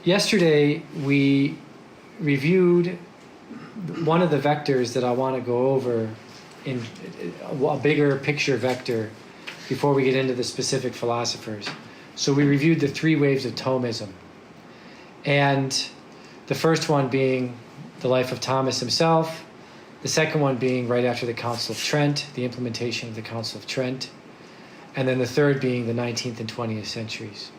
yesterday we reviewed one of the vectors that I want to go over in a bigger picture vector before we get into the specific philosophers. So we reviewed the three waves of Thomism. And the first one being the life of Thomas himself, the second one being right after the Council of Trent, the implementation of the Council of Trent, and then the third being the 19th and 20th centuries.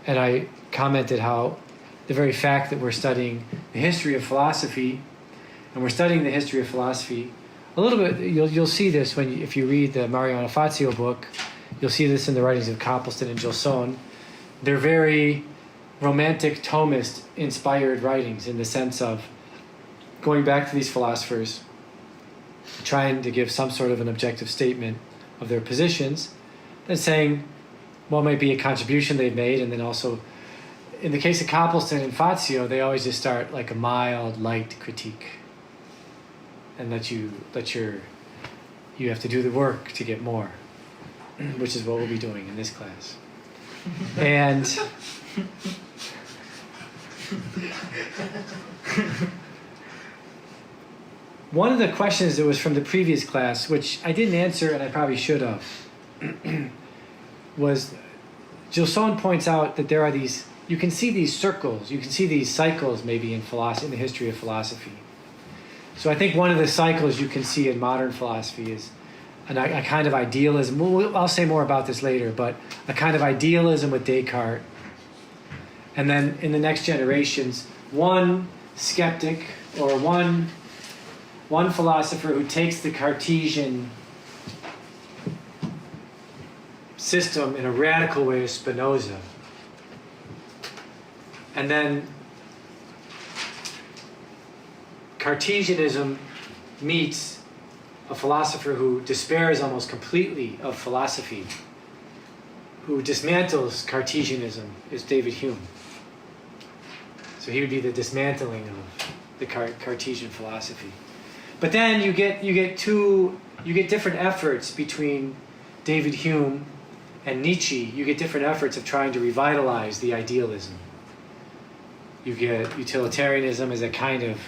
And I commented how the very fact that we're studying the history of philosophy, and we're studying the history of philosophy a little bit, you'll see this if you read the Mariano Fazio book, you'll see this in the writings of Copleston and Gilson. They're very romantic Thomist inspired writings in the sense of going back to these philosophers, trying to give some sort of an objective statement of their positions, and saying what might be a contribution they've made, and then also, in the case of Copleston and Fazio, they always just start like a mild, light critique, and you have to do the work to get more, which is what we'll be doing in this class. And one of the questions that was from the previous class, which I didn't answer and I probably should have, was Gilson points out that there are these, you can see these circles, you can see these cycles maybe in philosophy, in the history of philosophy. So I think one of the cycles you can see in modern philosophy is a kind of idealism. I'll say more about this later, but a kind of idealism with Descartes. And then in the next generations, one skeptic or one philosopher who takes the Cartesian system in a radical way is Spinoza. And then Cartesianism meets a philosopher who despairs almost completely of philosophy, who dismantles Cartesianism, is David Hume. So he would be the dismantling of the Cartesian philosophy. But then you get different efforts between David Hume and Nietzsche. You get different efforts of trying to revitalize the idealism. You get utilitarianism as a kind of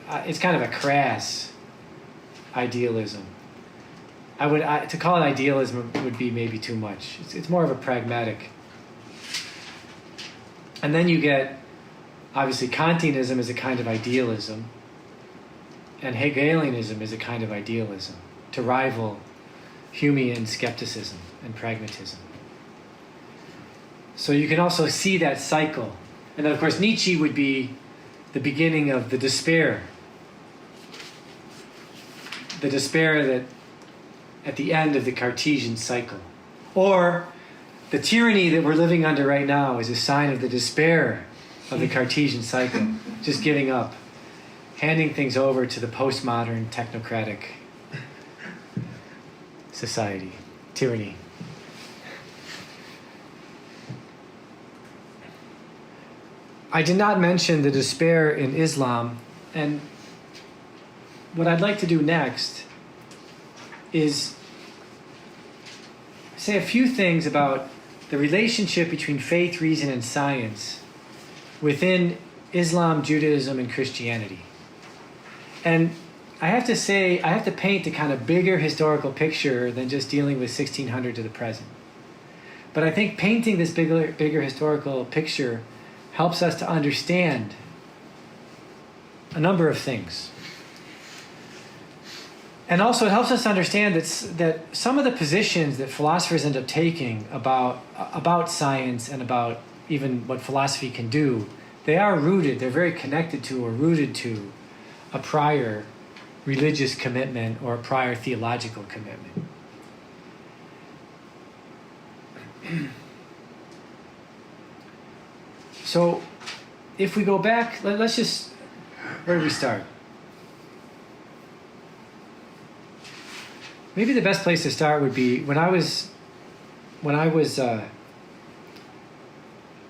a crass idealism. To call it idealism would be maybe too much. It's more of a pragmatic. And then you get, obviously, Kantianism is a kind of idealism, and Hegelianism is a kind of idealism to rival Humean skepticism and pragmatism. So you can also see that cycle. And then, of course, Nietzsche would be the beginning of the despair. The despair that at the end of the Cartesian cycle. Or the tyranny that we're living under right now is a sign of the despair of the Cartesian cycle. Just giving up. Handing things over to the postmodern technocratic society. Tyranny. I did not mention the despair in Islam, and what I'd like to do next is say a few things about the relationship between faith, reason, and science within Islam, Judaism, and Christianity. And I have to paint a kind of bigger historical picture than just dealing with 1600 to the present. But I think painting this bigger historical picture helps us to understand a number of things. And also it helps us understand that some of the positions that philosophers end up taking about science and about even what philosophy can do, they're very connected to or rooted to a prior religious commitment or a prior theological commitment. So if we go back, where do we start? Maybe the best place to start would be when I was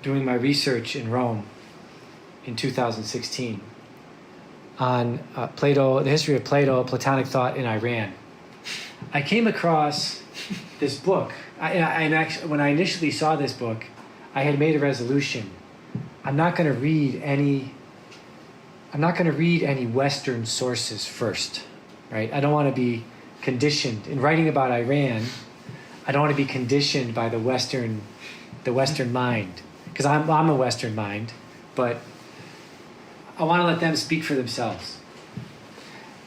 doing my research in Rome in 2016 on Plato, the history of Plato, Platonic thought in Iran. I came across this book. When I initially saw this book, I had made a resolution. I'm not going to read any Western sources first, right? I don't want to be conditioned in writing about Iran. I don't want to be conditioned by the Western mind, because I'm a Western mind, but I want to let them speak for themselves.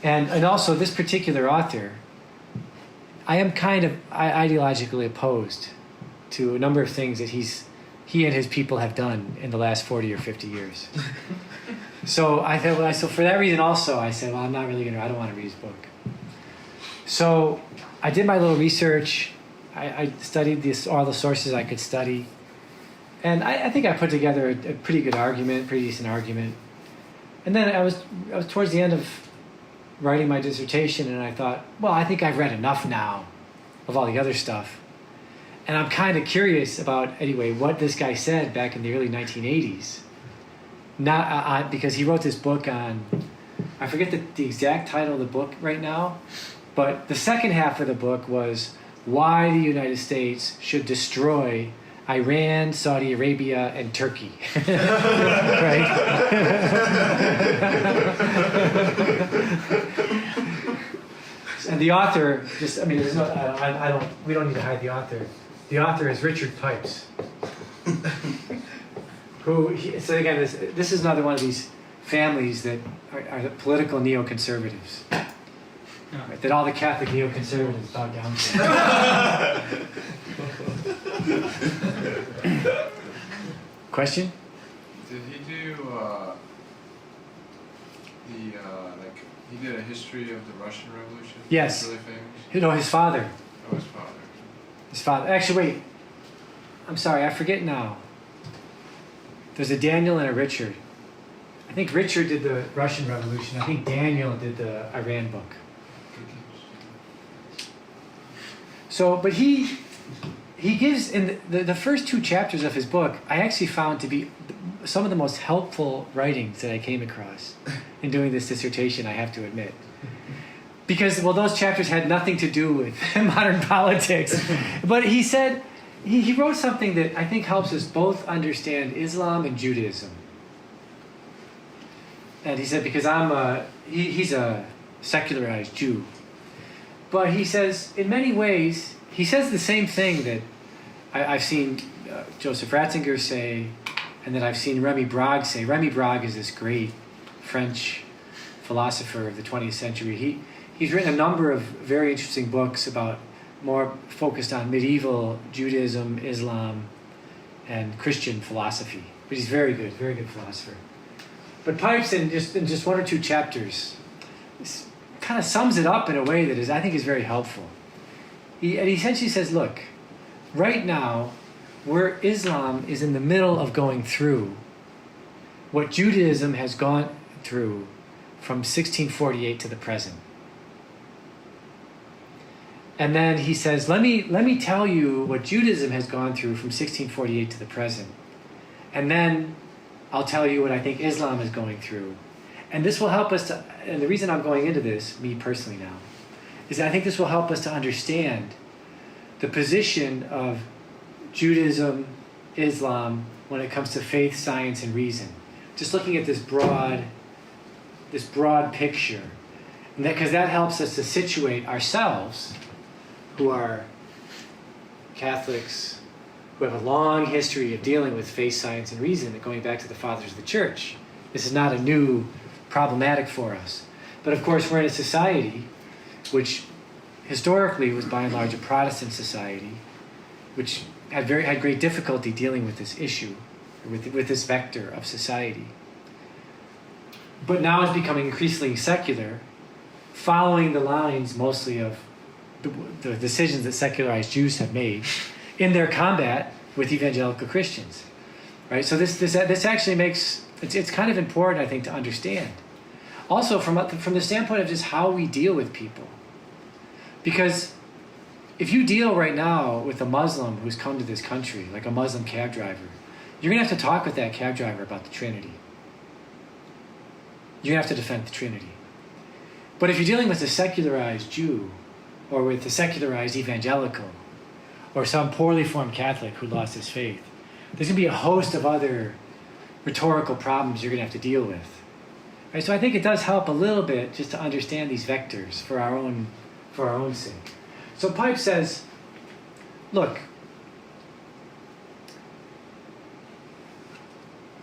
And also this particular author, I am kind of ideologically opposed to a number of things that he and his people have done in the last 40 or 50 years. So I thought, so for that reason also, I said, well, I don't want to read his book. So I did my little research. I studied all the sources I could study. And I think I put together a pretty good argument, pretty decent argument. And then I was towards the end of writing my dissertation, and I thought, well, I think I've read enough now of all the other stuff. And I'm kind of curious about, anyway, what this guy said back in the early 1980s. Because he wrote this book on, I forget the exact title of the book right now, but the second half of the book was why the United States should destroy Iran, Saudi Arabia, and Turkey. Right? And the author, there's no, we don't need to hide the author. The author is Richard Pipes. So again, this is another one of these families that are the political neoconservatives. Right, that all the Catholic neoconservatives bow down to. Question? Did he do he did a history of the Russian Revolution? Yes. Really famous? His father. Oh, his father. His father. Actually, wait. I'm sorry, I forget now. There's a Daniel and a Richard. I think Richard did the Russian Revolution. I think Daniel did the Iran book. So, but he gives, in the first two chapters of his book, I actually found to be some of the most helpful writings that I came across in doing this dissertation, I have to admit. Because, well, those chapters had nothing to do with modern politics. But he said, he wrote something that I think helps us both understand Islam and Judaism. And he said, because he's a secularized Jew. But he says, in many ways, he says the same thing that I've seen Joseph Ratzinger say, and that I've seen Remy Brague say. Remy Brague is this great French philosopher of the 20th century. He's written a number of very interesting books about more focused on medieval Judaism, Islam, and Christian philosophy. But he's very good philosopher. But Pipes, in just one or two chapters, kind of sums it up in a way that I think is very helpful. He essentially says, look, right now, where Islam is in the middle of going through what Judaism has gone through from 1648 to the present. And then he says, let me tell you what Judaism has gone through from 1648 to the present. And then I'll tell you what I think Islam is going through. And this will help us to, and the reason I'm going into this, me personally now, is that I think this will help us to understand the position of Judaism, Islam, when it comes to faith, science, and reason. Just looking at this broad picture. And because that helps us to situate ourselves, who are Catholics, who have a long history of dealing with faith, science, and reason, going back to the fathers of the church. This is not a new problematic for us. But of course, we're in a society which historically was by and large a Protestant society, which had great difficulty dealing with this issue, with this vector of society. But now it's becoming increasingly secular, following the lines mostly of the decisions that secularized Jews have made in their combat with evangelical Christians, right? So this actually makes it's kind of important, I think, to understand. Also, from the standpoint of just how we deal with people, because if you deal right now with a Muslim who's come to this country, like a Muslim cab driver, you're gonna have to talk with that cab driver about the Trinity. You're gonna have to defend the Trinity. But if you're dealing with a secularized Jew, or with a secularized evangelical, or some poorly formed Catholic who lost his faith, there's going to be a host of other rhetorical problems you're going to have to deal with. Right? So I think it does help a little bit just to understand these vectors for our own sake. So Pipe says, look,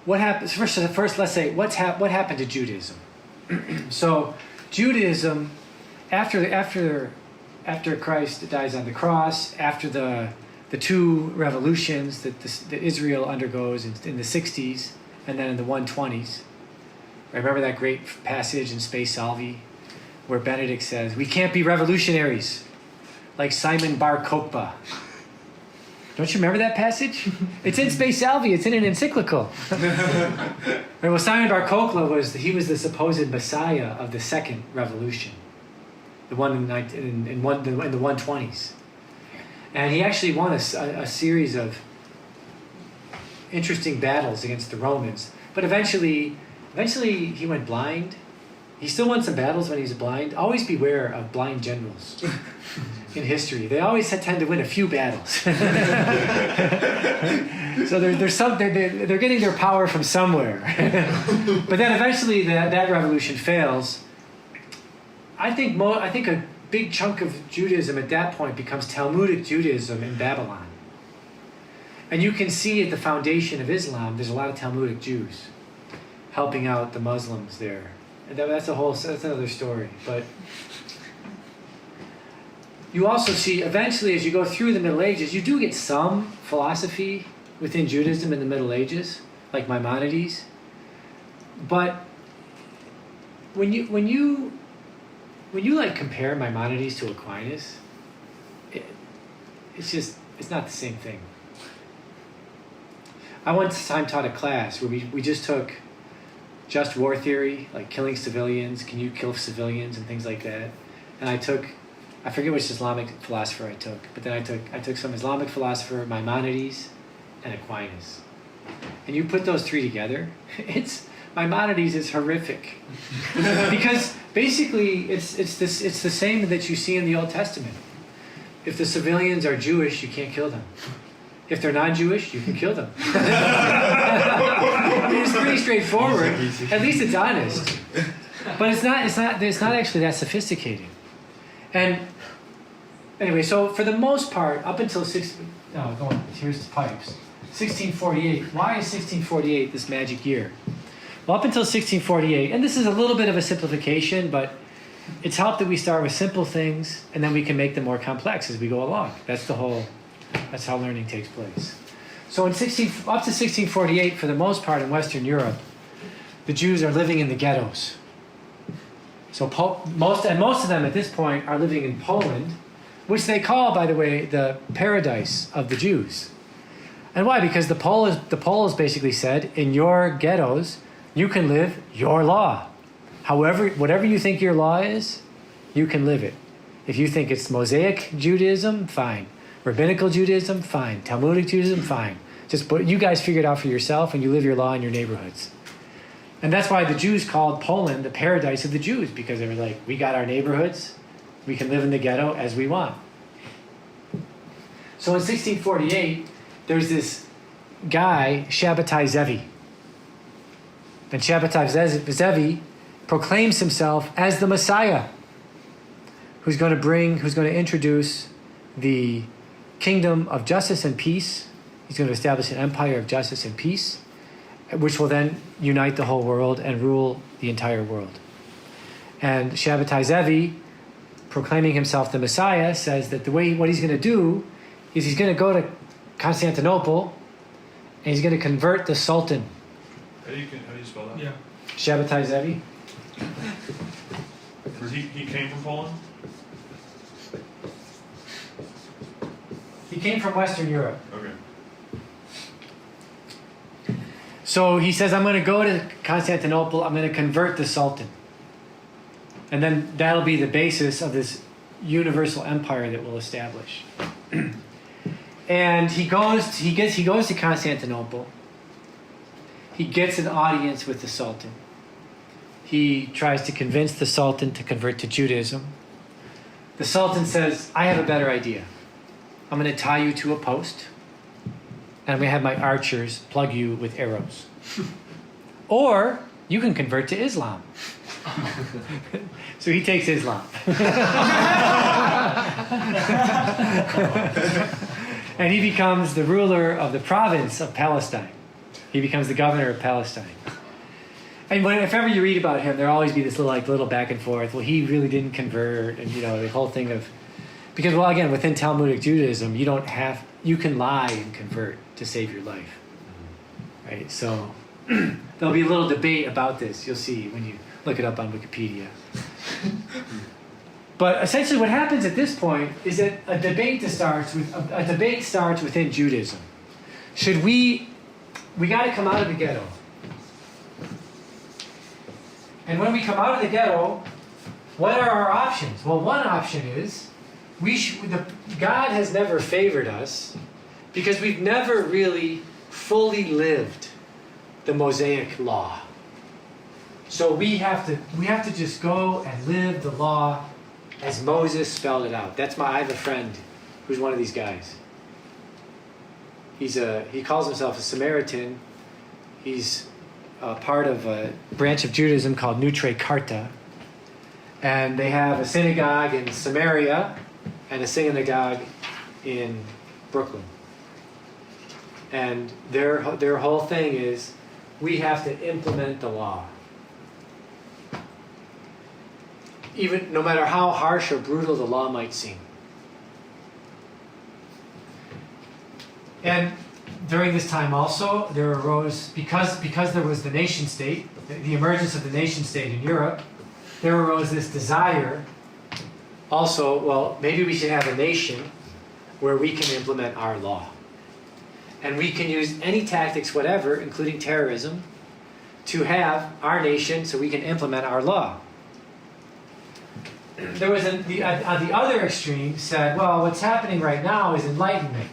what happens first let's say what happened to Judaism. So Judaism, after Christ dies on the cross, after the two revolutions that Israel undergoes in the 60s and then in the 120s. Remember that great passage in Spe Salvi where Benedict says, we can't be revolutionaries like Simon Bar Kokhba. Don't you remember that passage? It's in Spe Salvi. It's in an encyclical. Right, well, Simon Bar Kokhba was the supposed messiah of the second revolution, the one in the 120s, and he actually won a series of interesting battles against the Romans. But eventually he went blind. He still won some battles when he was blind. Always beware of blind generals. In history, they always tend to win a few battles. So they're getting their power from somewhere. But then eventually that revolution fails. I think a big chunk of Judaism at that point becomes Talmudic Judaism in Babylon. And you can see at the foundation of Islam, there's a lot of Talmudic Jews helping out the Muslims there. And that's another story. But you also see, eventually, as you go through the Middle Ages, you do get some philosophy within Judaism in the Middle Ages, like Maimonides. But when you like compare Maimonides to Aquinas, it's not the same thing. I one time taught a class where we just took just war theory, like killing civilians, can you kill civilians and things like that. And I forget which Islamic philosopher I took, but then I took some Islamic philosopher, Maimonides, and Aquinas. And you put those three together, Maimonides is horrific. Because basically it's the same that you see in the Old Testament. If the civilians are Jewish, you can't kill them. If they're non-Jewish, you can kill them. It's pretty straightforward. At least it's honest. But it's not actually that sophisticated. And anyway, so for the most part, up until here's the pipes. 1648. Why is 1648 this magic year? Well, up until 1648, and this is a little bit of a simplification, but it's helped that we start with simple things and then we can make them more complex as we go along. That's how learning takes place. So up to 1648, for the most part in Western Europe, the Jews are living in the ghettos. So most of them at this point are living in Poland, which they call, by the way, the paradise of the Jews. And why? Because the Poles basically said, in your ghettos, you can live your law. However, whatever you think your law is, you can live it. If you think it's Mosaic Judaism, fine. Rabbinical Judaism, fine. Talmudic Judaism, fine. You guys figure it out for yourself and you live your law in your neighborhoods. And that's why the Jews called Poland the paradise of the Jews, because they were like, we got our neighborhoods, we can live in the ghetto as we want. So in 1648, there's this guy, Shabbatai Zevi. And Shabbatai Zevi proclaims himself as the Messiah, who's going to introduce the kingdom of justice and peace. He's going to establish an empire of justice and peace, which will then unite the whole world and rule the entire world. And Shabbatai Zevi, proclaiming himself the Messiah, says that what he's going to do is he's going to go to Constantinople and he's going to convert the Sultan. How do you spell that? Yeah. Shabbatai Zevi. He came from Poland? He came from Western Europe. Okay. So he says, I'm going to go to Constantinople, I'm going to convert the Sultan. And then that'll be the basis of this universal empire that we'll establish. And he goes to Constantinople. He gets an audience with the Sultan. He tries to convince the Sultan to convert to Judaism. The Sultan says, I have a better idea. I'm going to tie you to a post, and I'm going to have my archers plug you with arrows. or you can convert to Islam. So he takes Islam. And he becomes the ruler of the province of Palestine. He becomes the governor of Palestine. And if ever you read about him, there'll always be this little back and forth. Well, he really didn't convert, and the whole thing of, because again, within Talmudic Judaism, you can lie and convert to save your life, right? So there'll be a little debate about this. You'll see when you look it up on Wikipedia. But essentially, what happens at this point is that a debate starts within Judaism. We got to come out of the ghetto. And when we come out of the ghetto, what are our options? Well, one option is God has never favored us because we've never really fully lived the Mosaic law. So we have to just go and live the law as Moses spelled it out. I have a friend who's one of these guys. He calls himself a Samaritan. He's part of a branch of Judaism called Nutre Karta. And they have a synagogue in Samaria and a synagogue in Brooklyn. And their whole thing is, we have to implement the law. Even no matter how harsh or brutal the law might seem. And during this time also, there arose, because there was the nation state, the emergence of the nation state in Europe, there arose this desire also, well, maybe we should have a nation where we can implement our law. And we can use any tactics, whatever, including terrorism, to have our nation so we can implement our law. There was on the other extreme said, well, what's happening right now is enlightenment.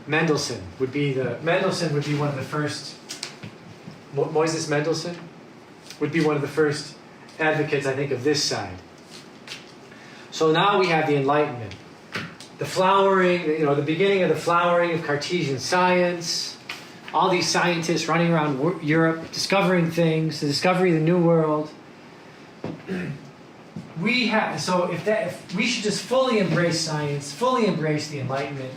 Mendelssohn would be one of the first. Moises Mendelssohn would be one of the first advocates, I think, of this side. So now we have the Enlightenment. The flowering, the beginning of the flowering of Cartesian science, all these scientists running around Europe, discovering things, the discovery of the New World. If we should just fully embrace science, fully embrace the Enlightenment,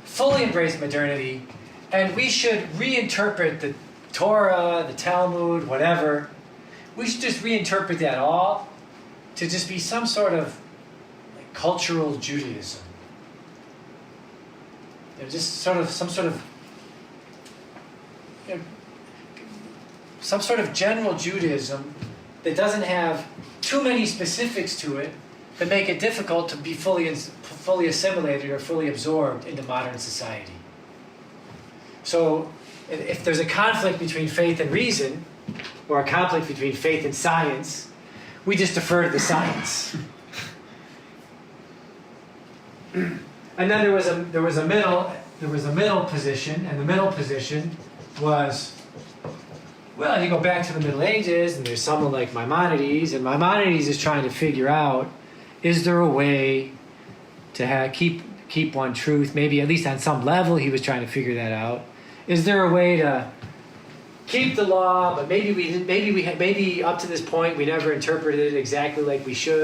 fully embrace modernity, and we should reinterpret the Torah, the Talmud, whatever. We should just reinterpret that all to just be some sort of cultural Judaism. Just some sort of general Judaism that doesn't have too many specifics to it that make it difficult to be fully assimilated or fully absorbed into modern society. So if there's a conflict between faith and reason, or a conflict between faith and science, we just defer to the science. And then there was a middle position, and the middle position was, well, you go back to the Middle Ages, and there's someone like Maimonides, and Maimonides is trying to figure out, is there a way to keep one truth? Maybe at least on some level he was trying to figure that out. Is there a way to keep the law, but maybe up to this point we never interpreted it exactly like we should?